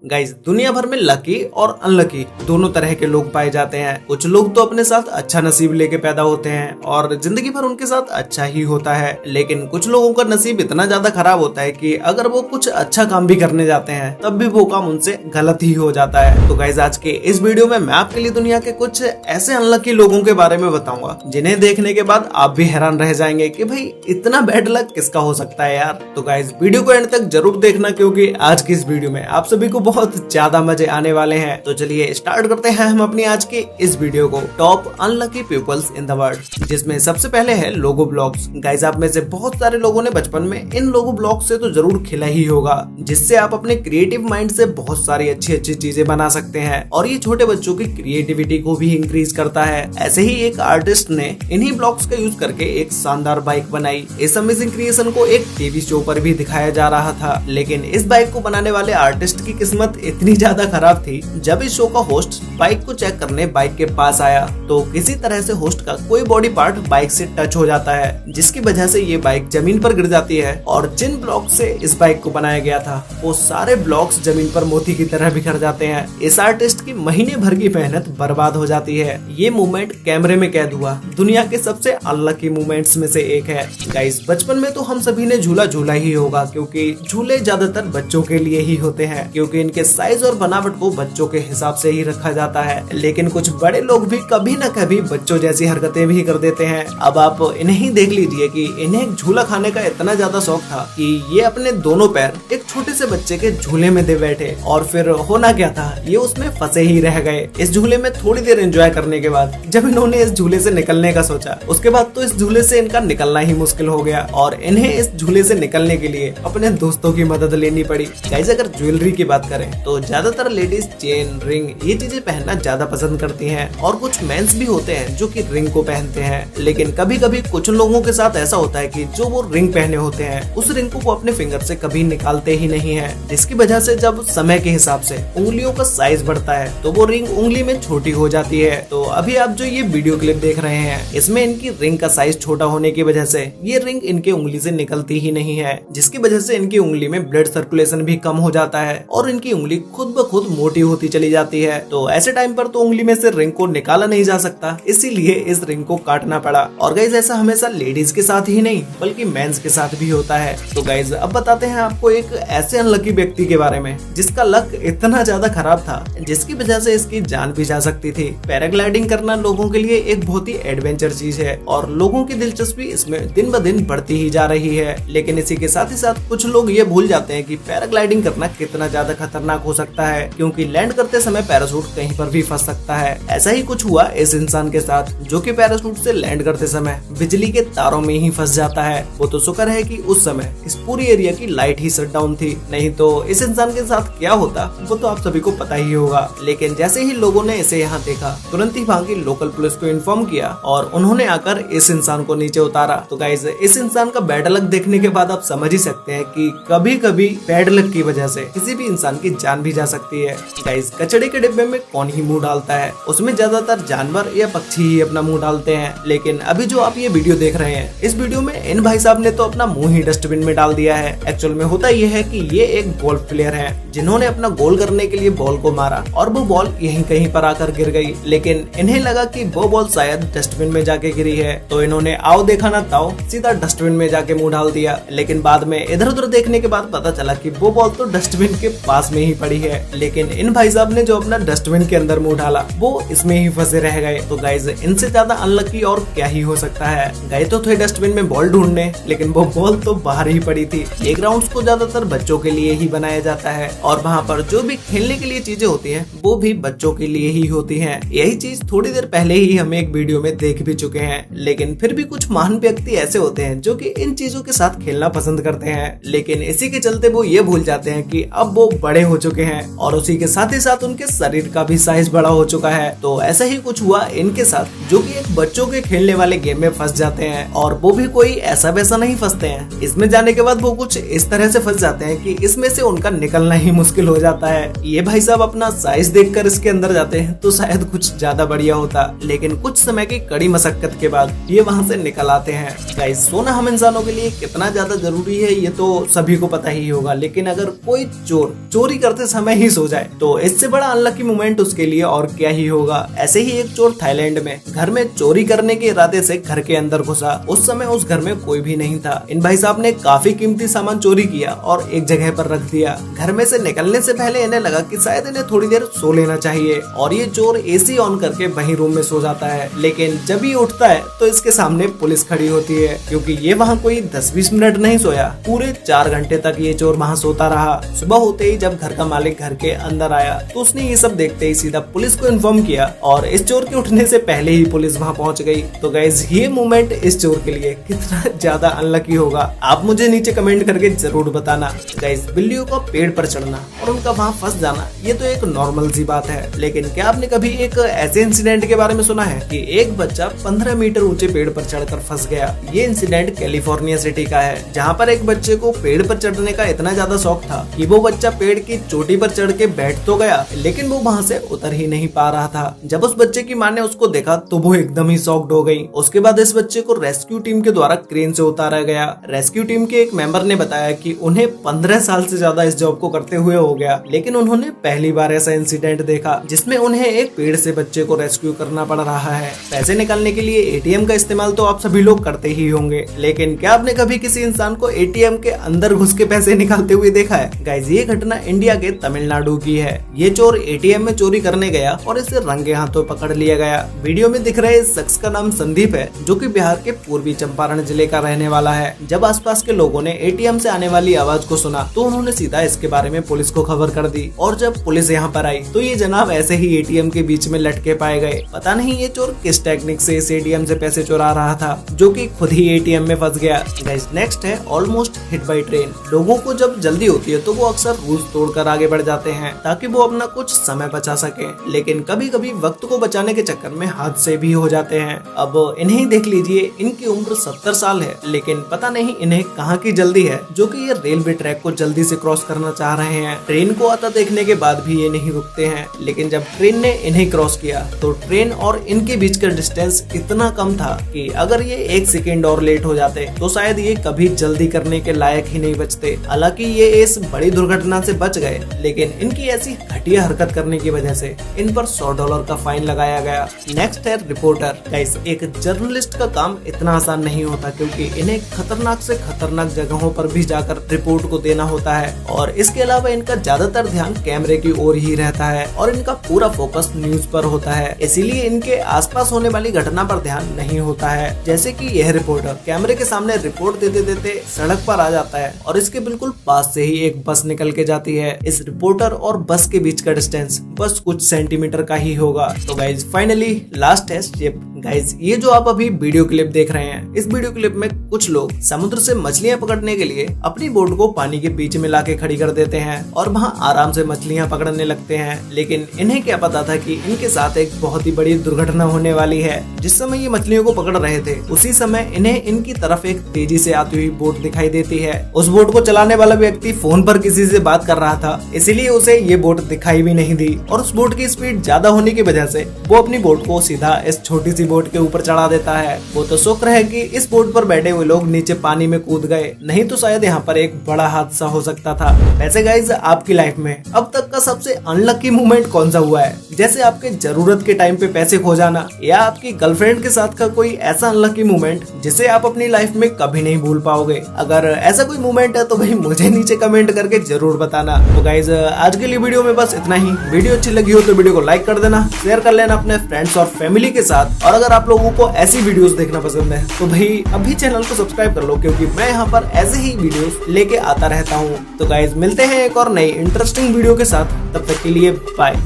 Guys, दुनिया भर में लकी और अनलकी दोनों तरह के लोग पाए जाते हैं। कुछ लोग तो अपने साथ अच्छा नसीब लेके पैदा होते हैं और जिंदगी भर उनके साथ अच्छा ही होता है, लेकिन कुछ लोगों का नसीब इतना ज्यादा खराब होता है कि अगर वो कुछ अच्छा काम भी करने जाते हैं तब भी वो काम उनसे गलत ही हो जाता है। तो गाइस, आज के इस वीडियो में मैं आपके लिए दुनिया के कुछ ऐसे अनलकी लोगों के बारे में बताऊंगा जिन्हें देखने के बाद आप भी हैरान रह जाएंगे कि भाई इतना बैड लक किसका हो सकता है यार। तो गाइस, वीडियो को एंड तक जरूर देखना क्योंकि आज की इस वीडियो में आप सभी को बहुत ज्यादा मजे आने वाले हैं। तो चलिए स्टार्ट करते हैं हम अपनी आज की इस वीडियो को, top unlucky peoples in the world, जिसमें सबसे पहले है लोगो ब्लॉक्स। गाइस, आप में से बहुत सारे लोगों ने बचपन में इन लोगो ब्लॉक से तो जरूर खेला ही होगा, जिससे आप अपने क्रिएटिव माइंड से बहुत सारी अच्छी अच्छी चीजें बना सकते हैं और ये छोटे बच्चों की क्रिएटिविटी को भी इंक्रीज करता है। ऐसे ही एक आर्टिस्ट ने इन्हीं ब्लॉक्स का यूज करके एक शानदार बाइक बनाई। इस अमेजिंग क्रिएशन को एक टीवी शो पर भी दिखाया जा रहा था, लेकिन इस बाइक को बनाने वाले आर्टिस्ट की किस्मत इतनी ज्यादा खराब थी। जब इस शो का होस्ट बाइक को चेक करने बाइक के पास आया तो किसी तरह से होस्ट का कोई बॉडी पार्ट बाइक से टच हो जाता है, जिसकी वजह से ये बाइक जमीन पर गिर जाती है और जिन ब्लॉक से इस बाइक को बनाया गया था वो सारे ब्लॉक्स जमीन पर मोती की तरह बिखर जाते हैं। इस आर्टिस्ट की महीने भर की मेहनत बर्बाद हो जाती है। ये मूवमेंट कैमरे में कैद हुआ दुनिया के सबसे अनलकी मूवमेंट्स में से एक है। गाइस, बचपन में तो हम सभी ने झूला झूला ही होगा क्योंकि झूले ज्यादातर बच्चों के लिए ही होते हैं, क्योंकि इनके साइज और बनावट को बच्चों के हिसाब से ही रखा जाता है। लेकिन कुछ बड़े लोग भी कभी न कभी बच्चों जैसी हरकतें भी कर देते हैं। अब आप इन्हें ही देख लीजिए कि इन्हें एक झूला खाने का इतना ज्यादा शौक था कि ये अपने दोनों पैर एक छोटे से बच्चे के झूले में दे बैठे और फिर होना क्या था, ये उसमें फंसे ही रह गए। इस झूले में थोड़ी देर एंजॉय करने के बाद जब इन्होंने इस झूले से निकलने का सोचा, उसके बाद तो इस झूले से इनका निकलना ही मुश्किल हो गया और इन्हें इस झूले से निकलने के लिए अपने दोस्तों की मदद लेनी पड़ी। गाइस, अगर ज्वेलरी की बात करें तो ज्यादातर लेडीज चेन, रिंग ये चीजें पहनना ज्यादा पसंद करती हैं और कुछ मेंस भी होते हैं जो कि रिंग को पहनते हैं। लेकिन कभी कभी कुछ लोगों के साथ ऐसा होता है कि जो वो रिंग पहने होते हैं उस रिंग को वो अपने फिंगर से कभी निकालते ही नहीं है, जिसकी वजह से जब समय के हिसाब से उंगलियों का साइज बढ़ता है तो वो रिंग उंगली में छोटी हो जाती है। तो अभी आप जो ये वीडियो क्लिप देख रहे हैं इसमें इनकी रिंग का साइज छोटा होने की वजह से ये रिंग इनके उंगली से निकलती ही नहीं है, जिसकी वजह से इनकी उंगली में ब्लड सर्कुलेशन भी कम हो जाता है और इनकी उंगली खुद ब खुद मोटी होती चली जाती है। तो ऐसे टाइम पर तो उंगली में से रिंग को निकाला नहीं जा सकता, इसीलिए इस रिंग को काटना पड़ा। और गाइज, ऐसा हमेशा लेडीज के साथ ही नहीं बल्कि मेंस के साथ भी होता है। तो गाइज, अब बताते हैं आपको एक ऐसे अनलकी व्यक्ति के बारे में जिसका लक इतना ज्यादा खराब था जिसकी वजह से इसकी जान भी जा सकती थी। पैराग्लाइडिंग करना लोगों के लिए एक बहुत ही एडवेंचर चीज है और लोगों की दिलचस्पी इसमें दिन ब दिन बढ़ती ही जा रही है। लेकिन इसी के साथ ही साथ कुछ लोग ये भूल जाते हैं कि पैराग्लाइडिंग करना कितना ज्यादा खतरनाक हो सकता है, क्योंकि लैंड करते समय पैराशूट कहीं पर भी फंस सकता है। ऐसा ही कुछ हुआ इस इंसान के साथ जो कि पैराशूट से लैंड करते समय बिजली के तारों में ही फंस जाता है। वो तो शुक्र है कि उस समय इस पूरी एरिया की लाइट ही शट डाउन थी, नहीं तो इस इंसान के साथ क्या होता वो तो आप सभी को पता ही होगा। लेकिन जैसे ही लोगों ने इसे यहाँ देखा तुरंत ही वहाँ की लोकल पुलिस को इन्फॉर्म किया और उन्होंने आकर इस इंसान को नीचे उतारा। तो गाइस, इस इंसान का बैड लक देखने के बाद आप समझ ही सकते हैं कि कभी कभी बैड लक की वजह से किसी भी इंसान की जान भी जा सकती है। गाइस, कचड़े के डिब्बे में कौन ही मुंह डालता है, उसमें ज्यादातर जानवर या पक्षी ही अपना मुंह डालते हैं। लेकिन अभी जो आप ये वीडियो देख रहे हैं इस वीडियो में इन भाई साहब ने तो अपना मुंह ही डस्टबिन में डाल दिया है। एक्चुअल में होता ये है कि ये एक गोल्फ प्लेयर है जिन्होंने अपना गोल करने के लिए बॉल को मारा और वो बॉल यहीं कहीं पर आकर गिर गई, लेकिन इन्हें लगा कि वो बॉल शायद डस्टबिन में जाके गिरी है, तो इन्होंने आओ देखा ना ताओ सीधा डस्टबिन में जाके मुंह डाल दिया। लेकिन बाद में इधर उधर देखने के बाद पता चला कि वो बॉल तो डस्टबिन के पास में ही पड़ी है, लेकिन इन भाई साहब ने जो अपना डस्टबिन के अंदर मुंह डाला वो इसमें ही फंसे रह गए। तो गाइज, इनसे ज्यादा अनलकी और क्या ही हो सकता है। गए तो थे डस्टबिन में बॉल ढूंढने, लेकिन वो बॉल तो बाहर ही पड़ी थी। प्लेग्राउंड्स को ज्यादातर बच्चों के लिए ही बनाया जाता है और वहाँ पर जो भी खेलने के लिए चीजें होती हैं वो भी बच्चों के लिए ही होती हैं। यही चीज थोड़ी देर पहले ही हम एक वीडियो में देख भी चुके हैं, लेकिन फिर भी कुछ महान व्यक्ति ऐसे होते हैं जो कि इन चीजों के साथ खेलना पसंद करते हैं, लेकिन इसी के चलते वो ये भूल जाते हैं कि अब वो बड़े हो चुके हैं और उसी के साथ ही साथ उनके शरीर का भी साइज बड़ा हो चुका है। तो ऐसा ही कुछ हुआ इनके साथ, जो कि एक बच्चों के खेलने वाले गेम में फंस जाते हैं और वो भी कोई ऐसा वैसा नहीं फंसते हैं। इसमें जाने के बाद वो कुछ इस तरह से फंस जाते हैं कि इसमें से उनका निकलना ही मुश्किल हो जाता है। ये भाई साहब अपना साइज देखकर इसके अंदर जाते हैं तो शायद कुछ ज्यादा बढ़िया होता, लेकिन कुछ समय की कड़ी मशक्कत के बाद ये वहाँ से निकल आते हैं। गाइस, सोना हम इंसानों के लिए कितना ज्यादा जरूरी है ये तो सभी को पता ही होगा, लेकिन अगर कोई चोर चोरी करते समय ही सो जाए, तो इससे बड़ा अनलकी मोमेंट उसके लिए और क्या ही होगा। ऐसे ही एक चोर थाईलैंड में घर में चोरी करने के इरादे से घर के अंदर घुसा। उस समय उस घर में कोई भी नहीं था। इन भाई साहब ने काफी कीमती सामान चोरी किया और एक जगह पर रख दिया। घर में से निकलने से पहले इन्हें लगा कि शायद इन्हें थोड़ी देर सो लेना चाहिए और ये चोर एसी ऑन करके वहीं रूम में सो जाता है। लेकिन जब ये उठता है तो इसके सामने पुलिस खड़ी होती है, क्योंकि ये वहाँ कोई 10-20 मिनट नहीं सोया, पूरे 4 घंटे तक ये चोर वहाँ सोता रहा। सुबह होते ही जब घर का मालिक घर के अंदर आया तो उसने ये सब देखते ही सीधा पुलिस को इन्फॉर्म किया और इस चोर के उठने से पहले ही पुलिस वहाँ पहुँच गई। तो गाइज ये मोमेंट इस चोर के लिए कितना ज्यादा अनलकी होगा, आप मुझे नीचे कमेंट करके जरूर बताना। गाइज बिल्लियों का पेड़ पर चढ़ना और उनका वहाँ फंस जाना ये तो एक नॉर्मल सी बात है, लेकिन क्या आपने कभी एक ऐसे इंसिडेंट के बारे में सुना है कि एक बच्चा 15 मीटर ऊंचे पेड़ पर चढ़कर फंस गया। ये इंसिडेंट कैलिफोर्निया सिटी का है, जहाँ पर एक बच्चे को पेड़ पर चढ़ने का इतना ज्यादा शौक था कि वो बच्चा पेड़ की चोटी पर चढ़ के बैठ तो गया, लेकिन वो वहाँ से उतर ही नहीं पा रहा था। जब उस बच्चे की माँ ने उसको देखा तो वो एकदम ही शॉक्ड हो गई। उसके बाद इस बच्चे को रेस्क्यू टीम के द्वारा क्रेन से उतारा गया। रेस्क्यू टीम के एक मेंबर ने बताया कि उन्हें 15 साल से ज्यादा इस जॉब को करते हुए हो गया, लेकिन उन्होंने पहली बार ऐसा इंसिडेंट देखा जिसमें उन्हें एक पेड़ से बच्चे को रेस्क्यू करना पड़ रहा है। पैसे निकालने के लिए एटीएम का इस्तेमाल तो आप सभी लोग करते ही होंगे, लेकिन क्या आपने कभी किसी इंसान को एटीएम के अंदर घुस के पैसे निकालते हुए देखा है? गाइस ये घटना इंडिया के तमिलनाडु की है। ये चोर एटीएम में चोरी करने गया और इसे रंगे हाथों पकड़ लिया गया। वीडियो में दिख रहे इस शख्स का नाम संदीप है, जो कि बिहार के पूर्वी चंपारण जिले का रहने वाला है। जब आसपास के लोगों ने एटीएम से आने वाली आवाज को सुना तो उन्होंने सीधा इसके बारे में पुलिस को खबर कर दी और जब पुलिस यहाँ पर आई तो ये जनाब ऐसे ही एटीएम के बीच में लटके पाए गए। पता नहीं ये चोर किस टेक्निक से इस एटीएम से पैसे चुरा रहा था, जो कि खुद ही एटीएम में फंस गया। गाइस नेक्स्ट है ऑलमोस्ट हिट बाय ट्रेन। लोगों को जब जल्दी होती है तो वो अक्सर रूल्स तोड़कर आगे बढ़ जाते हैं ताकि वो अपना कुछ समय बचा सके, लेकिन कभी कभी वक्त को बचाने के चक्कर में हादसे भी हो जाते हैं। अब इन्हें देख लीजिए, इनकी उम्र 70 साल है, लेकिन पता नहीं इन्हें कहाँ की जल्दी है जो कि ये रेलवे ट्रैक को जल्दी से क्रॉस करना चाह रहे हैं। ट्रेन को आता देखने के बाद भी ये नहीं रुकते हैं, लेकिन जब ट्रेन ने इन्हें क्रॉस किया तो ट्रेन और इनके बीच का डिस्टेंस इतना कम था कि अगर ये 1 सेकेंड और लेट हो जाते तो शायद ये कभी जल्दी करने के लायक ही नहीं बचते। हालांकि ये इस बड़ी दुर्घटना से बच गए, लेकिन इनकी ऐसी घटिया हरकत करने की वजह से इन पर $100 का फाइन लगाया गया। नेक्स्ट है रिपोर्टर। गाइस एक जर्नलिस्ट का काम इतना आसान नहीं होता, क्योंकि इन्हें खतरनाक से खतरनाक जगहों पर भी जाकर रिपोर्ट को देना होता है और इसके अलावा इनका ज्यादातर ध्यान कैमरे की ओर ही रहता है और इनका पूरा फोकस न्यूज पर होता है, इसीलिए इनके आसपास होने वाली घटना पर ध्यान नहीं होता है। जैसे कि यह रिपोर्टर कैमरे के सामने रिपोर्ट देते देते सड़क पर आ जाता है और इसके बिल्कुल पास से ही एक बस निकल के जाती है। इस रिपोर्टर और बस के बीच का डिस्टेंस बस कुछ सेंटीमीटर का ही होगा। तो गाइज फाइनली लास्ट है शिप। गाइज ये जो आप अभी वीडियो क्लिप देख रहे हैं, इस वीडियो क्लिप में कुछ लोग समुद्र से मछलियां पकड़ने के लिए अपनी बोट को पानी के बीच में लाके खड़ी कर देते हैं और वहां आराम से मछलियां पकड़ने लगते हैं, लेकिन इन्हें क्या पता था कि इनके साथ एक बहुत ही बड़ी दुर्घटना होने वाली है। जिस समय ये मछलियों को पकड़ रहे थे उसी समय इन्हें इनकी तरफ एक तेजी से आती हुई बोट दिखाई देती है। उस बोट को चलाने वाला व्यक्ति फोन पर किसी से बात कर रहा था, इसीलिए उसे ये बोट दिखाई भी नहीं दी और उस बोट की स्पीड ज्यादा होने की वजह से वो अपनी बोट को सीधा इस छोटी सी बोट के ऊपर चढ़ा देता है। वो तो शुक्र है कि इस बोट पर बैठे हुए लोग नीचे पानी में कूद गए, नहीं तो शायद यहाँ पर एक बड़ा हादसा हो सकता था। वैसे गाइज आपकी लाइफ में अब तक का सबसे अनलकी मोमेंट कौन सा हुआ है? जैसे आपके जरूरत के टाइम पे पैसे खो जाना या आपकी गर्लफ्रेंड के साथ का कोई ऐसा अनलकी मोमेंट जिसे आप अपनी लाइफ में कभी नहीं भूल पाओगे। अगर ऐसा कोई मोमेंट है तो भाई मुझे नीचे कमेंट करके जरूर बताना। तो गाइज आज के लिए वीडियो में बस इतना ही। वीडियो अच्छी लगी हो तो वीडियो को लाइक कर देना, शेयर कर लेना अपने फ्रेंड्स और फैमिली के साथ, और अगर आप लोगों को ऐसी वीडियोस देखना पसंद है तो भाई अभी चैनल को सब्सक्राइब कर लो, क्योंकि मैं यहाँ पर ऐसे ही वीडियोस लेके आता रहता हूँ। तो गाइज मिलते हैं एक और नई इंटरेस्टिंग वीडियो के साथ, तब तक के लिए बाय।